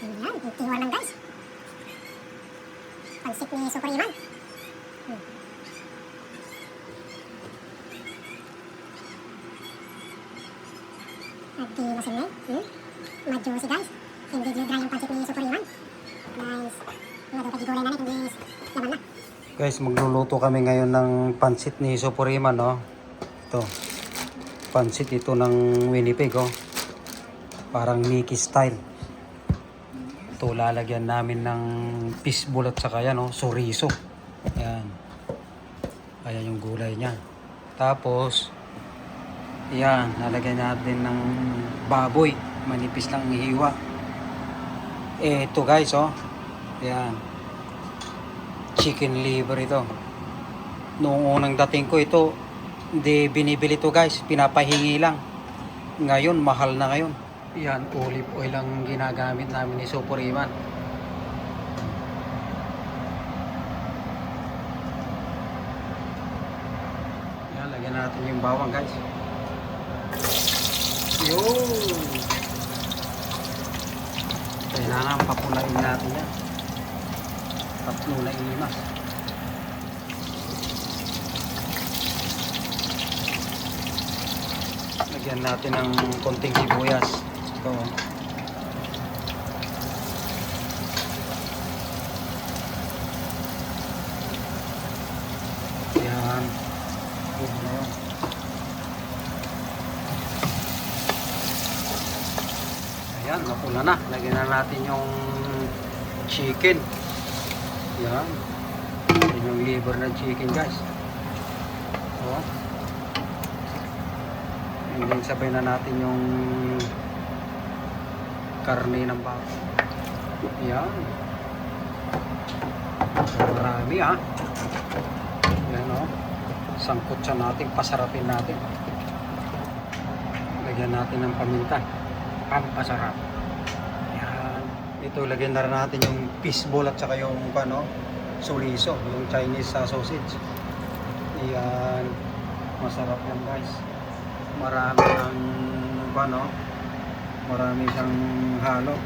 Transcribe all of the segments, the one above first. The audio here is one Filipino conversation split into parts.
Ayan, tiwar lang guys. Pansip ni Super Iman. At di masin na majusi guys. Hindi dry yung pansip ni Super Iman. Guys, mga dapat gigulay na hindi laman na. Guys, magluluto kami ngayon ng pansit ni Supuriman, no? Ito. Pansit ito ng Winnipeg, oh. Parang Mickey style. Ito, lalagyan namin ng fishball at saka yan, oh, chorizo. Ayan. Ayan yung gulay niya. Tapos, yan, lalagyan natin ng baboy. Manipis lang hiwa. Ito guys, oh. Ayan. Chicken liver ito. Noong unang dating ko ito, hindi binibili ito guys. Pinapahingi lang. Ngayon, mahal na ngayon. Yan, olive oil ang ginagamit namin ni Supuriman. Yan, lagyan natin yung bawang guys. Yun! Kailangan papulain natin yan. Tatlo na ilimas. Lagyan natin ng konting sibuyas. Ito. Yan. Good na yun. Ayan, napula na. Lagyan na natin yung chicken. Yan. Yan yung liver ng chicken guys. O. And then sabay na natin yung karne ng baka. Yan. Marami ha. Yan o. Sangkot siya natin. Pasarapin natin. Lagyan natin ng paminta. Pampasarap. Yan. Ito lagyan na rin natin yung fishball at saka yung chorizo. Yung Chinese sausage. Yan. Masarap yan guys. Marami ng marami siyang halo.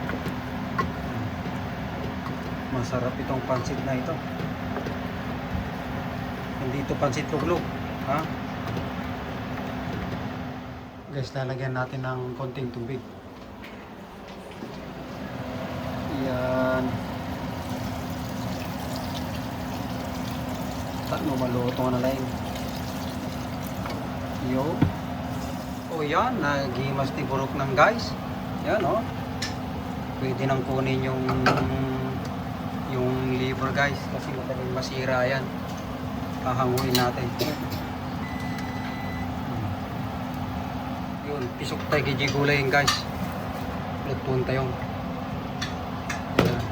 Masarap itong pansit na ito. Hindi ito pansit luglog, ha? Guys, lalagyan natin ng konting tubig. Yan. Tatlo maluto na lang. Yo. O yan, nagimas ni burok ng guys. Yan o. Pwede nang kunin yung liver guys. Kasi madaling masira yan. Hahanguin natin. Yun, pisok tayo gigulayin guys. Lutun tayo. Yan.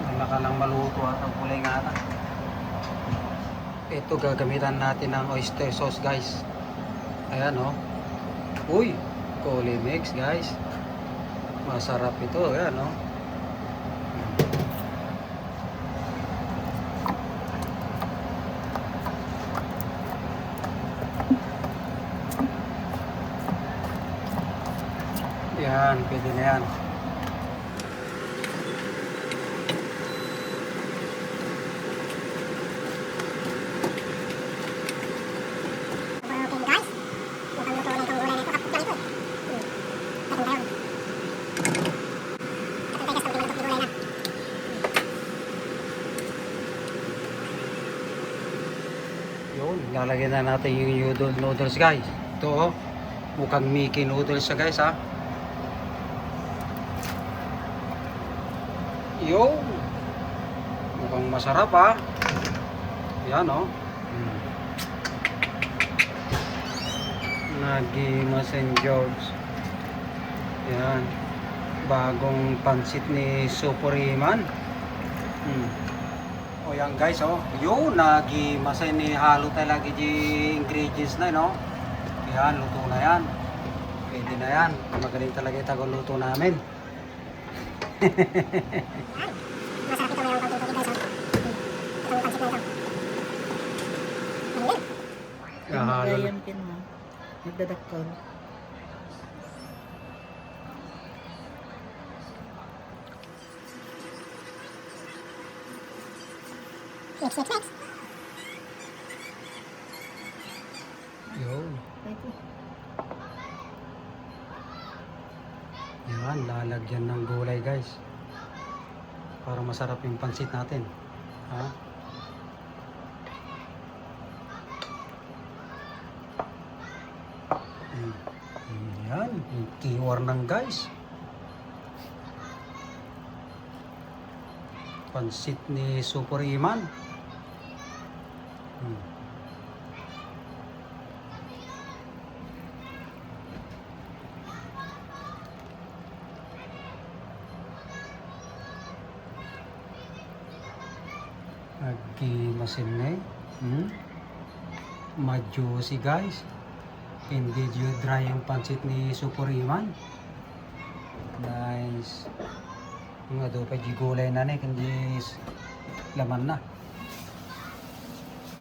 Nalaka lang maluto at ang kulay nga ata. Ito gagamitan natin ng oyster sauce guys. Ayan o. Uy, Coli mix guys. Masarap ito. Ayan o. Yan, pwede na yan. Yun, lalagyan na natin yung noodles guys. Ito oh, mukhang Mickey noodles siya guys ha. Yun, mukhang masarap ha. Yan oh. Nagimas St. George. Yan, bagong pansit ni Supuriman. O yan guys oh. Yun, nagimasay ni halo talaga di ingredients na no. Yan, luto na yan. Pwede na yan. Magaling talaga yung tagaluto namin. Masarap ito mayroong pagtutuloy guys oh. Itong pansit na ito. Galing. Kahalo. Gayam pin mo. Nagdadakkel. Mix. Yun. Yan, lalagyan ng gulay guys. Para masarap yung pansit natin. Ha? Yan, yung keyword ng guys. Pansit ni Super Iman. Masin na ma-juicy guys. Hindi dry yung pansit ni Super Iman. Nice. Yung ado pa gulay na kundi laman na.